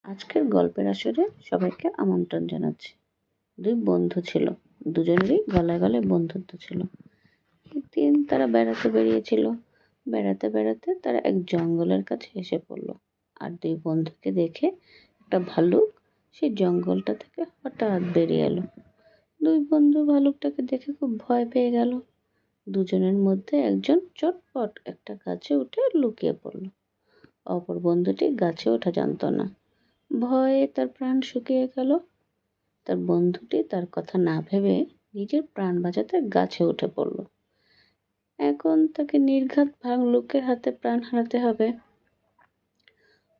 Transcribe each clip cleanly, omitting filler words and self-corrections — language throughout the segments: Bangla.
আজকের গল্পের আসরে সবাইকে আমন্ত্রণ জানাচ্ছি। দুই বন্ধু ছিল, দুজনেরই গলায় গলায় বন্ধুত্ব ছিল। একদিন তারা বেড়াতে বেরিয়েছিল। বেড়াতে বেড়াতে তারা এক জঙ্গলের কাছে এসে পড়লো। আর দুই বন্ধুকে দেখে একটা ভালুক সেই জঙ্গলটা থেকে হঠাৎ বেরিয়ে এলো। দুই বন্ধু ভালুকটাকে দেখে খুব ভয় পেয়ে গেল। দুজনের মধ্যে একজন চটপট একটা গাছে উঠে লুকিয়ে পড়লো। অপর বন্ধুটি গাছে ওঠা জানতো না। ভয়ে তার প্রাণ শুকিয়ে গেল। তার বন্ধুটি তার কথা না ভেবে নিজের প্রাণ বাঁচাতে গাছে উঠে পড়ল। এখন তাকে নির্ঘাত ভালুকের হাতে প্রাণ হারাতে হবে।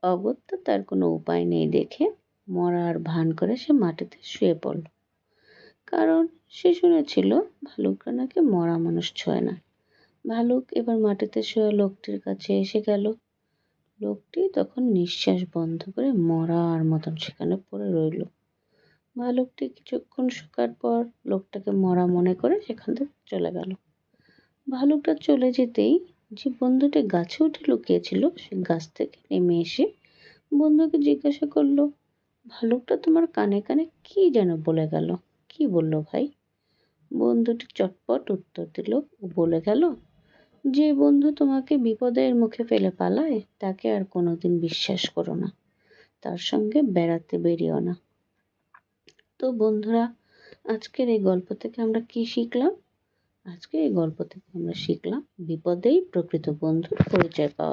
অগত্যা তার কোনো উপায় নেই দেখে মরার ভান করে সে মাটিতে শুয়ে পড়ল। কারণ সে শুনেছিল ভালুকরা নাকি মরা মানুষ ছোঁয় না। ভালুক এবার মাটিতে শোয়া লোকটির কাছে এসে গেল। লোকটি তখন নিঃশ্বাস বন্ধ করে মরার মতন সেখানে পড়ে রইল। ভালুকটি কিছুক্ষণ শোকার পর লোকটাকে মরা মনে করে সেখান থেকে চলে গেল। ভালুকটা চলে যেতেই যে বন্ধুটি গাছে উঠে লুকিয়েছিল সে গাছ থেকে নেমে এসে বন্ধুকে জিজ্ঞাসা করলো, ভালুকটা তোমার কানে কানে কি যেন বলে গেল? কি বললো ভাই? বন্ধুটি চটপট উত্তর দিল, ও বলে গেল, যে বন্ধু তোমাকে বিপদের মুখে ফেলে পালায় তাকে আর কোনোদিন বিশ্বাস করো না, তার সঙ্গে বেড়াতে বেরিও না। তো বন্ধুরা, আজকের এই গল্প থেকে আমরা কি শিখলাম? আজকের এই গল্প থেকে আমরা শিখলাম বিপদেই প্রকৃত বন্ধুর পরিচয় পাওয়া